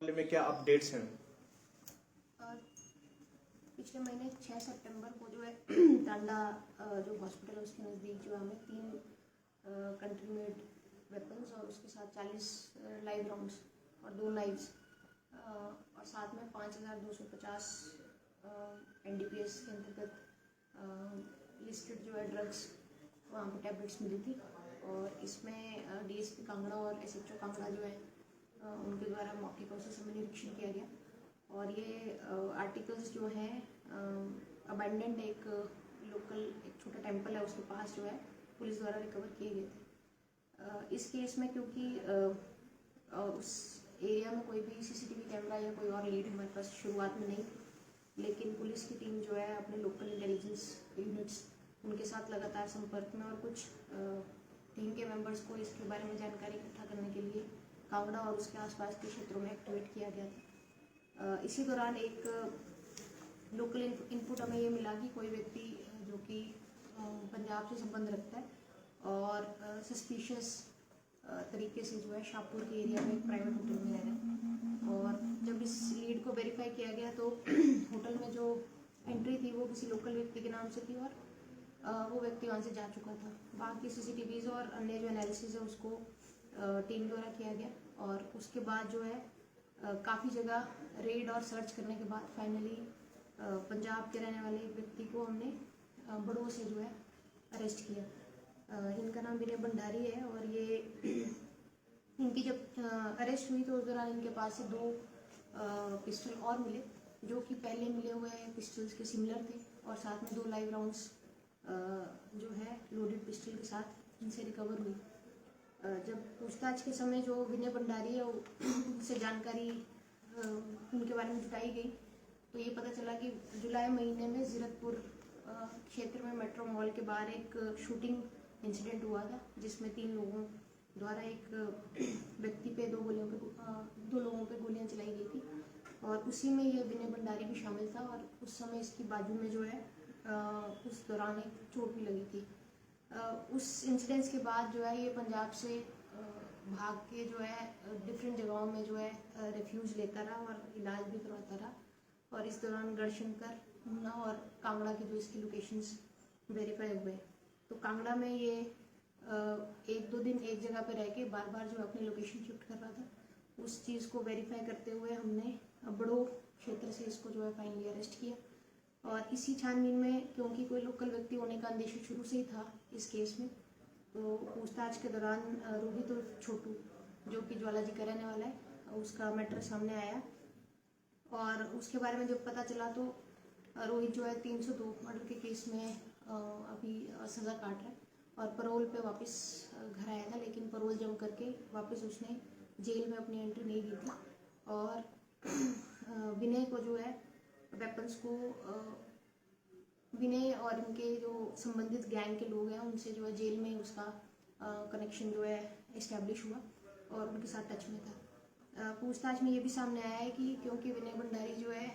मामले में क्या अपडेट्स हैं? पिछले महीने 6 सितंबर को जो है टांडा जो हॉस्पिटल है उसके नज़दीक जो हमें 3 कंट्री मेड वेपन्स और उसके साथ 40 लाइव राउंड्स और 2 नाइव्स और साथ में 5250 NDPS के अंतर्गत लिस्टेड जो है ड्रग्स वहाँ पर टैबलेट्स मिली थी। और इसमें DSP कांगड़ा और SHO कांगड़ा जो है उनके द्वारा मौके पर उसी समय निरीक्षण किया गया। और ये आर्टिकल्स जो हैं अबैंडेंड एक लोकल एक छोटा टेंपल है उसके पास जो है पुलिस द्वारा रिकवर किए गए थे। इस केस में क्योंकि उस एरिया में कोई भी CCTV कैमरा या कोई और लीड हमारे पास शुरुआत में नहीं थी, लेकिन पुलिस की टीम जो है अपने लोकल इंटेलिजेंस यूनिट्स उनके साथ लगातार संपर्क में और कुछ टीम के मेंबर्स को इसके बारे में जानकारी इकट्ठा करने के लिए कांगड़ा और उसके आसपास के क्षेत्रों में एक्टिवेट किया गया था। इसी दौरान एक लोकल इनपुट हमें ये मिला कि कोई व्यक्ति जो कि पंजाब से संबंध रखता है और सस्पिशियस तरीके से जो है शाहपुर के एरिया में एक प्राइवेट होटल में रह रहे हैं। और जब इस लीड को वेरीफाई किया गया तो होटल में जो एंट्री थी वो किसी लोकल व्यक्ति के नाम से थी और वो व्यक्ति वहाँ से जा चुका था। बाकी CCTVs और अन्य जो एनालिसिस है उसको टीम द्वारा किया गया और उसके बाद जो है काफ़ी जगह रेड और सर्च करने के बाद फाइनली पंजाब के रहने वाले एक व्यक्ति को हमने बड़ों से जो है अरेस्ट किया। इनका नाम विनय भंडारी है और ये इनकी जब अरेस्ट हुई तो उस दौरान इनके पास से 2 पिस्टल और मिले जो कि पहले मिले हुए पिस्टल्स के सिमिलर थे और साथ में 2 लाइव राउंड्स जो है लोडेड पिस्टल के साथ इनसे रिकवर हुई। जब पूछताछ के समय जो विनय भंडारी है उनसे जानकारी उनके बारे में जुटाई गई तो ये पता चला कि जुलाई महीने में जीरकपुर क्षेत्र में मेट्रो मॉल के बाहर एक शूटिंग इंसिडेंट हुआ था जिसमें 3 लोगों द्वारा एक व्यक्ति पे 2 लोगों पे गोलियां चलाई गई थी और उसी में ये विनय भंडारी भी शामिल था और उस समय इसकी बाजू में जो है उस दौरान एक चोट भी लगी थी। उस इंसिडेंस के बाद जो है ये पंजाब से भाग के जो है डिफरेंट जगहों में जो है रेफ्यूज लेता रहा और इलाज भी करवाता रहा और इस दौरान गढ़शंकर, ऊना और कांगड़ा के जो इसकी लोकेशंस वेरीफाई हुए तो कांगड़ा में ये 1-2 दिन एक जगह पे रह के बार बार जो अपनी लोकेशन शिफ्ट कर रहा था। उस चीज़ को वेरीफाई करते हुए हमने बड़ो क्षेत्र से इसको जो है फाइनली अरेस्ट किया और इसी छानबीन में क्योंकि कोई लोकल व्यक्ति होने का अंदेशा शुरू से ही था इस केस में तो पूछताछ के दौरान रोहित और छोटू जो कि ज्वालाजी का रहने वाला है उसका मैटर सामने आया और उसके बारे में जब पता चला तो रोहित जो है 302 मर्डर के केस में अभी सज़ा काट रहा है और पैरोल पे वापस घर आया था, लेकिन पैरोल जम करके वापस उसने जेल में अपनी एंट्री नहीं दी थी। और विनय को जो है वेपन्स को विनय और इनके जो संबंधित गैंग के लोग हैं उनसे जो है जेल में उसका कनेक्शन जो है इस्टेब्लिश हुआ और उनके साथ टच में था। पूछताछ में ये भी सामने आया है कि क्योंकि विनय भंडारी जो है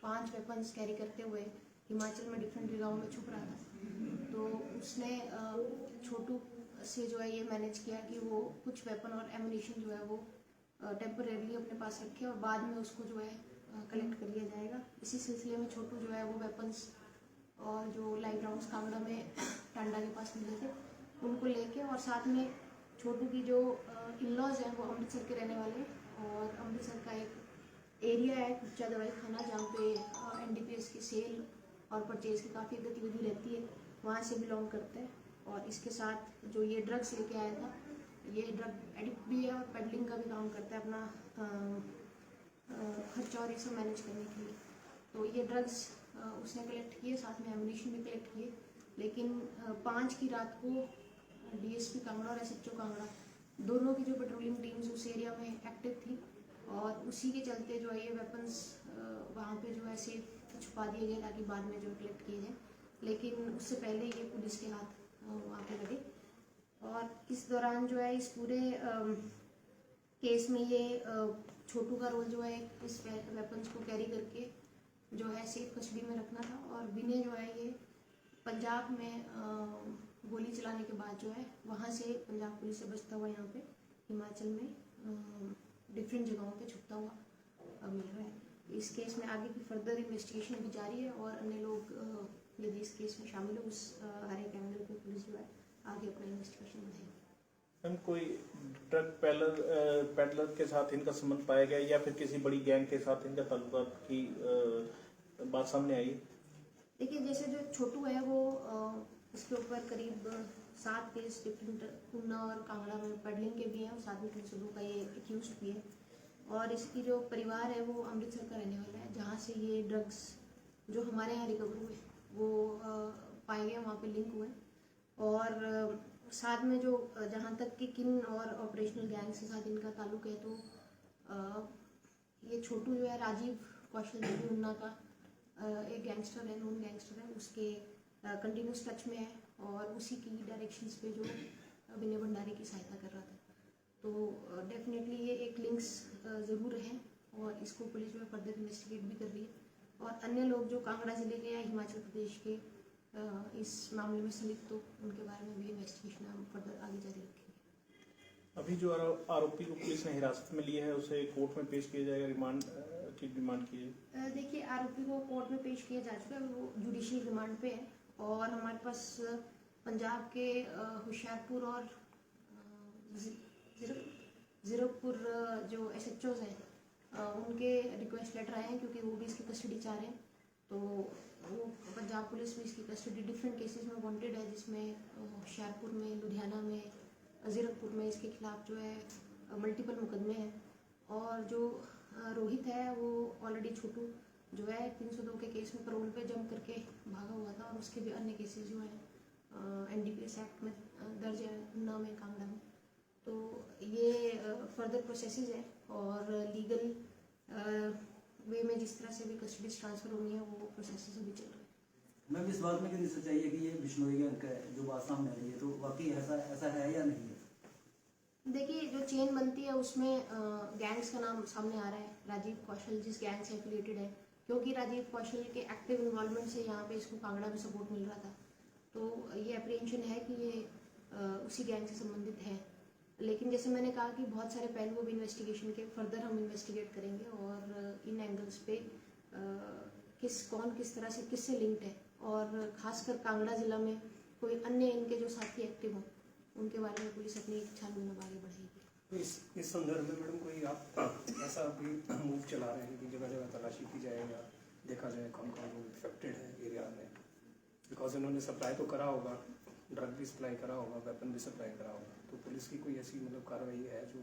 5 वेपन्स कैरी करते हुए हिमाचल में डिफरेंट जगहों में छुप रहा था तो उसने छोटू से जो है ये मैनेज किया कि वो कुछ वेपन और एमुनिशन जो है वो टेम्परेरीली अपने पास रखे और बाद में उसको जो है कलेक्ट कर लिया जाएगा। इसी सिलसिले में छोटू जो है वो वेपन्स और जो लाइव राउंड्स कांगड़ा में टांडा के पास मिले थे उनको लेके और साथ में छोटू की जो इन-लॉज हैं वो अमृतसर के रहने वाले और अमृतसर का एक एरिया है कुच्चा दवाई खाना जहाँ पे NDPS की सेल और परचेज की काफ़ी गतिविधि रहती है वहाँ से बिलोंग करते हैं। और इसके साथ जो ये ड्रग्स लेके आया था ये ड्रग एडिक्ट भी है और पेडलिंग का भी काम करता है अपना खर्चा और ये सब मैनेज करने के लिए। तो ये ड्रग्स उसने कलेक्ट किए, साथ में एमुनिशन भी कलेक्ट किए, लेकिन 5 की रात को DSP कांगड़ा और SHO कांगड़ा दोनों की जो पेट्रोलिंग टीम्स उस एरिया में एक्टिव थी और उसी के चलते जो है ये वेपन्स वहाँ पे जो है सेफ छुपा दिए गए ताकि बाद में जो कलेक्ट किए जाए, लेकिन उससे पहले ये पुलिस के हाथ वहाँ पे लगे। और इस दौरान जो है इस पूरे केस में ये छोटू का रोल जो है इस वेपन्स को कैरी करके जो है सेफ कस्टडी में रखना था और विनय जो है ये पंजाब में गोली चलाने के बाद जो है वहाँ से पंजाब पुलिस से बचता हुआ यहाँ पे हिमाचल में डिफरेंट जगहों पे छुपता हुआ मिल रहा है। इस केस में आगे की फर्दर इन्वेस्टिगेशन भी जारी है और अन्य लोग यदि इस केस में शामिल है उस हर एक एंगल पे पुलिस जो है आगे अपना इन्वेस्टिगेशन बढ़ाएगी। मैम कोई ड्रग पेडलर के साथ इनका संबंध पाया गया या फिर किसी बड़ी गैंग के साथ इनका ताल्लुकात की बात सामने आई? देखिए जैसे जो छोटू है वो इसके ऊपर करीब 7 केस डिफरेंट ऊना और कांगड़ा में पेडलिंग के भी हैं और साथ में 302 का ये एक्यूज भी है। और इसकी जो परिवार है वो अमृतसर का रहने वाला है, जहाँ से ये ड्रग्स जो हमारे यहाँ रिकवर हुए वो पाए गए, वहाँ पे लिंक हुए। और साथ में जो जहाँ तक कि किन और ऑपरेशनल गैंग के साथ इनका ताल्लुक है, तो ये छोटू जो है राजीव कौशल जो भी उन्ना का एक गैंगस्टर है, नॉन गैंगस्टर है, उसके कंटिन्यूस टच में है और उसी की डायरेक्शंस पे जो विनय भंडारी की सहायता कर रहा था। तो डेफिनेटली ये एक लिंक्स ज़रूर है और इसको पुलिस जो है फर्दर इन्वेस्टिगेट भी कर रही है। और अन्य लोग जो कांगड़ा जिले के या हिमाचल प्रदेश के इस मामले में संलिप्त तो उनके बारे में भी इन्वेस्टिगेशन हम फर्दर आगे जारी रखेंगे। अभी जो आरोपी को पुलिस ने हिरासत में लिया है उसे कोर्ट में पेश किया जाएगा, रिमांड की डिमांड की है? देखिए आरोपी को कोर्ट में पेश किया जा चुका है, वो जुडिशियल रिमांड पे है। और हमारे पास पंजाब के होशियारपुर और जीरकपुर जो SHOs हैं उनके रिक्वेस्ट लेटर आए हैं क्योंकि वो भी इसकी कस्टडी चाह रहे हैं। तो वो पंजाब पुलिस में इसकी कस्टडी डिफरेंट केसेस में वांटेड है, जिसमें होशियारपुर में, लुधियाना में, जीरकपुर में इसके खिलाफ जो है मल्टीपल मुकदमे हैं। और जो रोहित है वो ऑलरेडी छोटू जो है 302 के केस में पैरोल पे जंप करके भागा हुआ था और उसके भी अन्य केसेस जो हैं NDPS एक्ट में दर्ज है ऊना में, कांगड़ा में। तो ये फर्दर प्रोसेसेस है और लीगल वे में जिस तरह से भी कस्टडी ट्रांसफर होनी है वो प्रोसेसेस अभी चल रहे हैं। मैम इस बात में कितनी सच्चाई है कि ये बिश्नोई गैंग का है जो बात सामने आई है, तो वाकई ऐसा है या नहीं है? देखिए जो चेन बनती है उसमें गैंग्स का नाम सामने आ रहा है। राजीव कौशल जिस गैंग से एफिलिएटेड है, क्योंकि राजीव कौशल के एक्टिव इन्वॉल्वमेंट से यहाँ पे इसको कांगड़ा में सपोर्ट मिल रहा था, तो ये अप्रीहेंशन है कि ये उसी गैंग से संबंधित है। लेकिन जैसे मैंने कहा कि बहुत सारे पहलू भी इन्वेस्टिगेशन के फर्दर हम इन्वेस्टिगेट करेंगे और इन एंगल्स पे कौन किस तरह से किससे लिंक्ड है और खासकर कांगड़ा जिला में कोई अन्य इनके जो साथी एक्टिव हों उनके बारे में पुलिस अपनी छानबीन आगे बढ़ाएगी। तो इस संदर्भ में मैडम कोई आप ऐसा भी मूव चला रहे हैं कि जगह जगह तलाशी की जाए या देखा जाए कौन कौन लोग इफेक्टेड है एरिया में? बिकॉज इन्होंने सप्लाई तो करा होगा, ड्रग भी सप्लाई करा होगा, वेपन भी सप्लाई करा होगा, तो पुलिस की कोई ऐसी मतलब कार्रवाई है जो?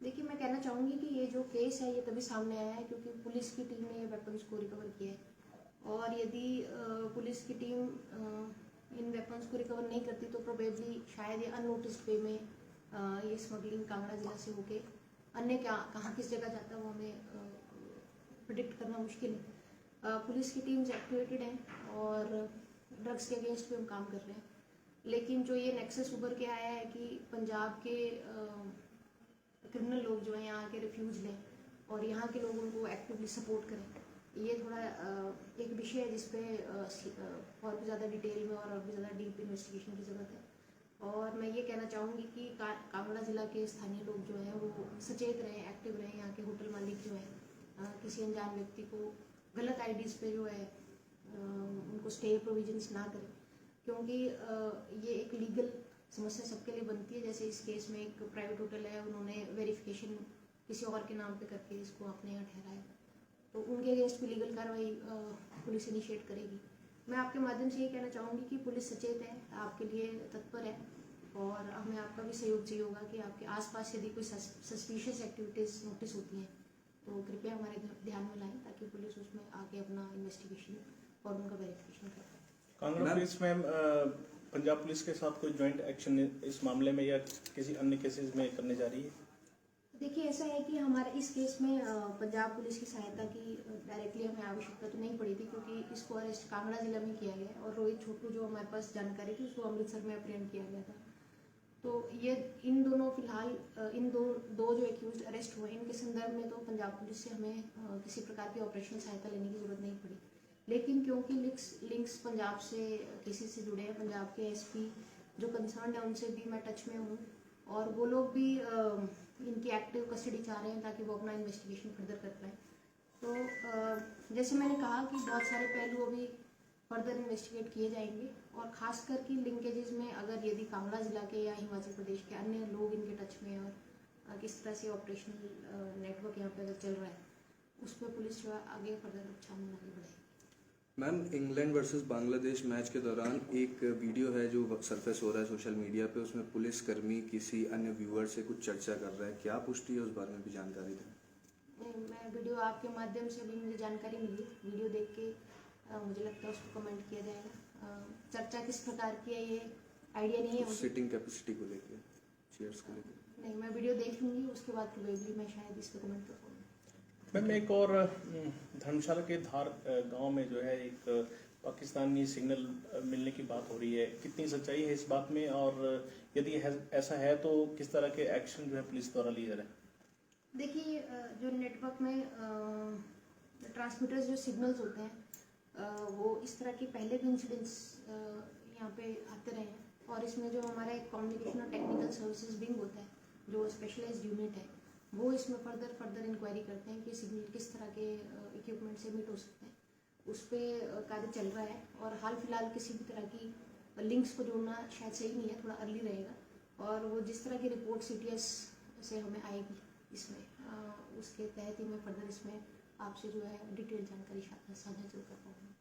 देखिए मैं कहना चाहूँगी कि ये जो केस है ये तभी सामने आया है क्योंकि पुलिस की टीम ने ये वेपन्स को रिकवर किया है। और यदि पुलिस की टीम इन वेपन्स को रिकवर नहीं करती तो प्रोबेबली शायद ये अननोटिस्ड वे में ये स्मगलिंग कांगड़ा जिला से होके अन्य कहाँ किस जगह जाता है वो हमें प्रिडिक्ट करना मुश्किल है। पुलिस की टीम्स एक्टिवेटेड हैं और ड्रग्स के अगेंस्ट भी हम काम कर रहे हैं। लेकिन जो ये नेक्सस उभर के आया है कि पंजाब के क्रिमिनल लोग जो हैं यहाँ के रिफ्यूज लें और यहाँ के लोग उनको एक्टिवली सपोर्ट करें, ये थोड़ा एक विषय है जिसपे और भी ज़्यादा डिटेल में और भी ज़्यादा डीप इन्वेस्टिगेशन की ज़रूरत है। और मैं ये कहना चाहूँगी कि कांगड़ा जिला के स्थानीय लोग जो हैं वो सचेत रहें, एक्टिव रहें। यहाँ के होटल मालिक जो हैं किसी अनजान व्यक्ति को गलत आईडीज़ पे जो है उनको स्टे प्रोविजंस ना करें, क्योंकि ये एक लीगल समस्या सबके लिए बनती है। जैसे इस केस में एक प्राइवेट होटल है, उन्होंने वेरिफिकेशन किसी और के नाम पे करके इसको अपने यहाँ ठहराया, तो उनके अगेंस्ट भी लीगल कार्रवाई पुलिस इनिशिएट करेगी। मैं आपके माध्यम से ये कहना चाहूँगी कि पुलिस सचेत है, आपके लिए तत्पर है और हमें आपका भी सहयोग चाहिए होगा कि आपके आसपास यदि कोई सस्पिशियस एक्टिविटीज़ नोटिस होती हैं तो कृपया हमारे ध्यान में लाएं ताकि पुलिस उसमें आके अपना इन्वेस्टिगेशन और उनका वेरिफिकेशन कर पाए। कांगड़ा पुलिस में पंजाब पुलिस के साथ कोई ज्वाइंट एक्शन इस मामले में या किसी अन्य केसेस में करने जा रही है? देखिए ऐसा है कि हमारे इस केस में पंजाब पुलिस की सहायता की डायरेक्टली हमें आवश्यकता तो नहीं पड़ी थी क्योंकि इसको अरेस्ट कांगड़ा जिला में किया गया और रोहित छोटू जो हमारे पास जानकारी थी उसको अमृतसर में अप्रेंड किया गया था। तो ये इन दोनों फिलहाल इन दो जो एक्यूज अरेस्ट हुए इनके संदर्भ में तो पंजाब पुलिस से हमें किसी प्रकार की ऑपरेशनल सहायता लेने की जरूरत नहीं पड़ी। लेकिन क्योंकि लिंक्स पंजाब से किसी से जुड़े हैं, पंजाब के SP जो कंसर्न है उनसे भी मैं टच में हूँ और वो लोग भी इनकी एक्टिव कस्टडी चाह रहे हैं ताकि वो अपना इन्वेस्टिगेशन फर्दर कर पाएँ। तो जैसे मैंने कहा कि बहुत सारे पहलू अभी फर्दर इन्वेस्टिगेट किए जाएंगे और खासकर कि लिंकेजेस में अगर यदि कांगड़ा जिला के या हिमाचल प्रदेश के अन्य लोग इनके टच में और किस तरह से ऑपरेशनल नेटवर्क यहाँ पे अगर चल रहा है उस पर पुलिस जो है आगे फर्दर छानबीन आगे बढ़ेगी। Ma'am, England versus Bangladesh match के दौरान एक वीडियो है जो सरफेस हो रहा है सोशल मीडिया पे, उसमें पुलिसकर्मी किसी अन्य व्यूअर से कुछ चर्चा कर रहा है, क्या पुष्टि है उस बारे में भी जानकारी दें? मैं वीडियो आपके माध्यम से भी मुझे जानकारी मिली, वीडियो देख के मुझे लगता है उस पर कमेंट किया जाएगा। चर्चा किस प्रकार की है ये आइडिया नहीं है मुझे। सिटिंग कैपेसिटी को लेकर, चेयर्स को लेकर। नहीं, मैं वीडियो देख लूँगी, उसके बाद प्रोबेबली मैं शायद इस पर कमेंट कर पाऊँगी। मैम, एक और धर्मशाला के धार गांव में जो है एक पाकिस्तानी सिग्नल मिलने की बात हो रही है, कितनी सच्चाई है इस बात में, और यदि ऐसा है तो किस तरह के एक्शन जो है पुलिस द्वारा लिए जा रहे हैं? देखिए, जो नेटवर्क में ट्रांसमीटर्स जो सिग्नल्स होते हैं वो इस तरह के पहले भी इंसिडेंट्स यहाँ पे आते रहे हैं और इसमें जो हमारा एक कम्युनिकेशन और टेक्निकल सर्विसेज विंग होता है जो स्पेशलाइज्ड यूनिट है वो इसमें फर्दर इंक्वायरी करते हैं कि सिग्नल किस तरह के इक्विपमेंट से मीट हो सकते हैं, उस पर कार्य चल रहा है। और हाल फिलहाल किसी भी तरह की लिंक्स को जोड़ना शायद सही नहीं है, थोड़ा अर्ली रहेगा और वो जिस तरह की रिपोर्ट CTS से हमें आएगी इसमें उसके तहत ही मैं फर्दर इसमें आपसे जो है डिटेल जानकारी साझा जरूर कर पाऊँगी।